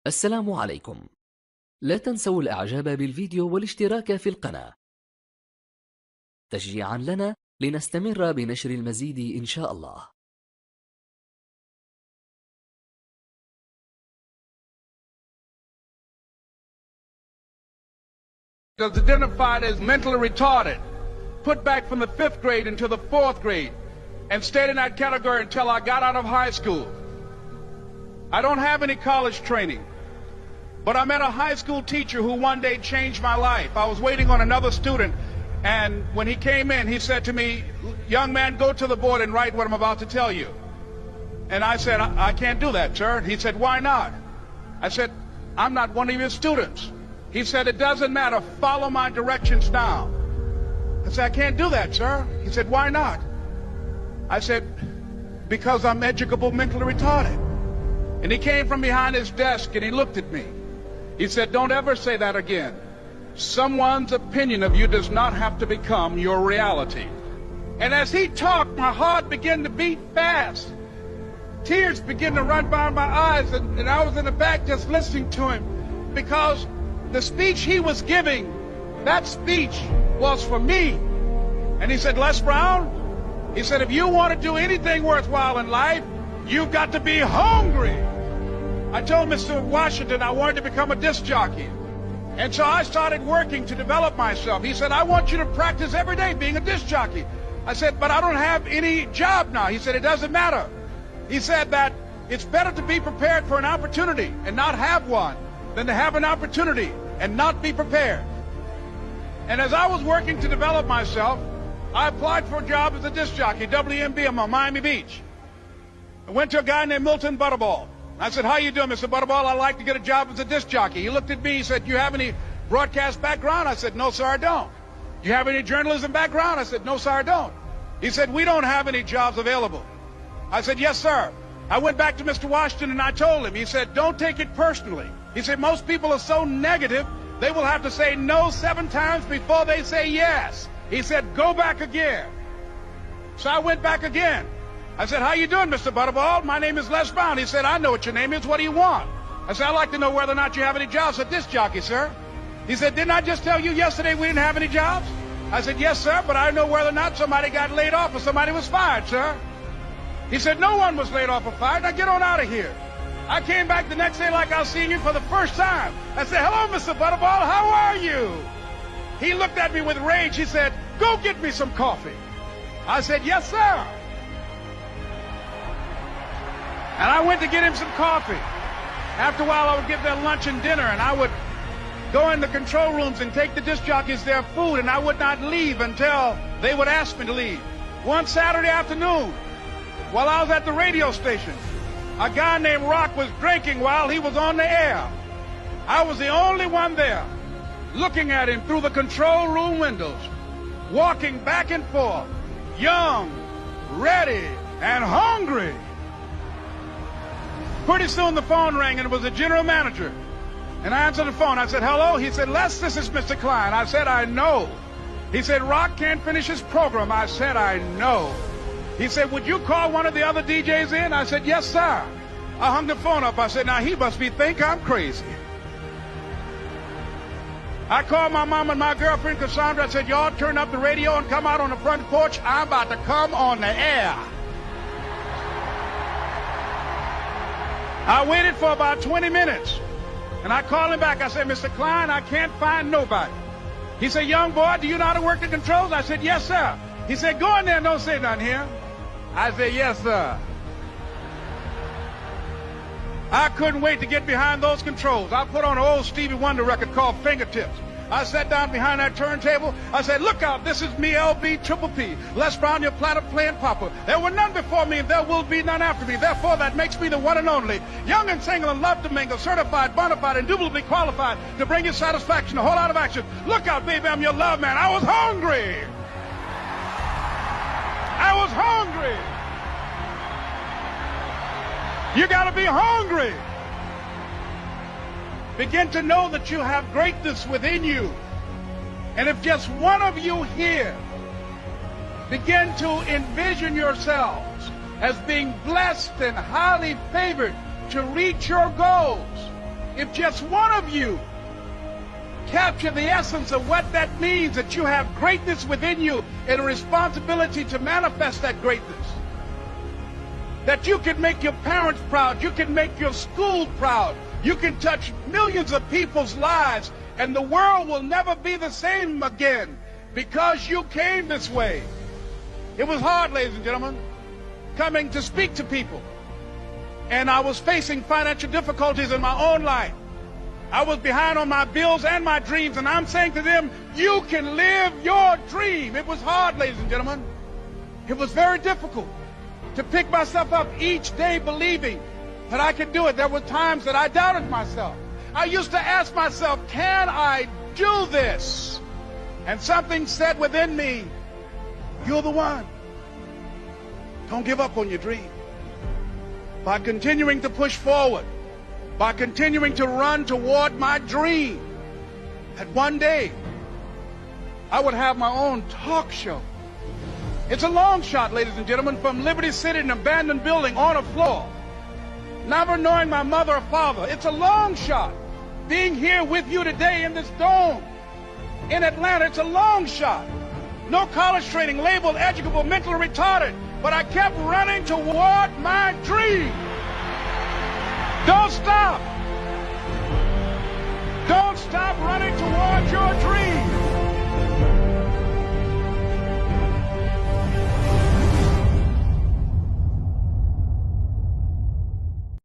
السلام عليكم. لا تنسوا الإعجاب بالفيديو والاشتراك في القناة تشجيعا لنا لنستمر بنشر المزيد إن شاء الله. Was identified as mentally retarded, put back from the 5th grade into the 4th grade, and stayed in that category until I got out of high school. I don't have any college training, but I met a high school teacher who one day changed my life. I was waiting on another student, and when he came in, he said to me, "Young man, go to the board and write what I'm about to tell you." And I said, I can't do that, sir. He said, "Why not?" I said, "I'm not one of your students." He said, "It doesn't matter. Follow my directions now." I said, "I can't do that, sir." He said, "Why not?" I said, "Because I'm educable mentally retarded." And he came from behind his desk and he looked at me. He said, "Don't ever say that again. Someone's opinion of you does not have to become your reality." And as he talked, my heart began to beat fast. Tears began to run by my eyes, and I was in the back just listening to him, because the speech he was giving, that speech was for me. And he said, "Les Brown," he said, "if you want to do anything worthwhile in life, you've got to be hungry." I told Mr. Washington I wanted to become a disc jockey. And so I started working to develop myself. He said, "I want you to practice every day being a disc jockey." I said, "But I don't have any job now." He said, "It doesn't matter." He said that it's better to be prepared for an opportunity and not have one than to have an opportunity and not be prepared. And as I was working to develop myself, I applied for a job as a disc jockey, WMBM on Miami Beach. I went to a guy named Milton Butterball. I said, "How you doing, Mr. Butterball? I'd like to get a job as a disc jockey." He looked at me, he said, "Do you have any broadcast background?" I said, "No, sir, I don't." "Do you have any journalism background?" I said, "No, sir, I don't." He said, "We don't have any jobs available." I said, "Yes, sir." I went back to Mr. Washington and I told him. He said, "Don't take it personally." He said, "Most people are so negative, they will have to say no 7 times before they say yes." He said, "Go back again." So I went back again. I said, "How you doing, Mr. Butterball? My name is Les Brown." He said, "I know what your name is. What do you want?" I said, "I'd like to know whether or not you have any jobs at disc jockey, sir." He said, "Didn't I just tell you yesterday we didn't have any jobs?" I said, "Yes, sir, but I know whether or not somebody got laid off or somebody was fired, sir." He said, "No one was laid off or fired. Now get on out of here." I came back the next day like I was seeing you for the first time. I said, "Hello, Mr. Butterball, how are you?" He looked at me with rage. He said, "Go get me some coffee." I said, "Yes, sir." And I went to get him some coffee. After a while, I would give them lunch and dinner, and I would go in the control rooms and take the disc jockeys their food, and I would not leave until they would ask me to leave. One Saturday afternoon, while I was at the radio station, a guy named Rock was drinking while he was on the air. I was the only one there, looking at him through the control room windows, walking back and forth, young, ready, and hungry. Pretty soon the phone rang, and it was the general manager. And I answered the phone. I said, "Hello?" He said, "Les, this is Mr. Klein." I said, "I know." He said, "Rock can't finish his program." I said, "I know." He said, "Would you call one of the other DJs in?" I said, "Yes, sir." I hung the phone up. I said, "Now he must think I'm crazy." I called my mom and my girlfriend, Cassandra. I said, "Y'all turn up the radio and come out on the front porch. I'm about to come on the air." I waited for about 20 minutes, and I called him back. I said, "Mr. Klein, I can't find nobody." He said, "Young boy, do you know how to work the controls?" I said, "Yes, sir." He said, "Go in there and don't say nothing here." I said, "Yes, sir." I couldn't wait to get behind those controls. I put on an old Stevie Wonder record called Fingertips. I sat down behind that turntable. I said, "Look out, this is me, LB Triple P, Les Brown, your platinum playing papa. There were none before me, and there will be none after me. Therefore, that makes me the one and only. Young and single and love to mingle, certified, bona fide, indubitably qualified to bring you satisfaction, a whole lot of action. Look out, baby, I'm your love man." I was hungry. I was hungry. You got to be hungry. Begin to know that you have greatness within you. And if just one of you here begin to envision yourselves as being blessed and highly favored to reach your goals, if just one of you capture the essence of what that means, that you have greatness within you and a responsibility to manifest that greatness, that you can make your parents proud, you can make your school proud, you can touch millions of people's lives, and the world will never be the same again because you came this way. It was hard, ladies and gentlemen, coming to speak to people. And I was facing financial difficulties in my own life. I was behind on my bills and my dreams, and I'm saying to them, you can live your dream. It was hard, ladies and gentlemen. It was very difficult to pick myself up each day believing that I could do it. There were times that I doubted myself. I used to ask myself, can I do this? And something said within me, you're the one. Don't give up on your dream. By continuing to push forward, by continuing to run toward my dream, that one day I would have my own talk show. It's a long shot, ladies and gentlemen, from Liberty City, an abandoned building on a floor, never knowing my mother or father. It's a long shot. Being here with you today in this dome in Atlanta, it's a long shot. No college training, labeled educable, mentally retarded, but I kept running toward my dream. Don't stop. Don't stop running toward your dream.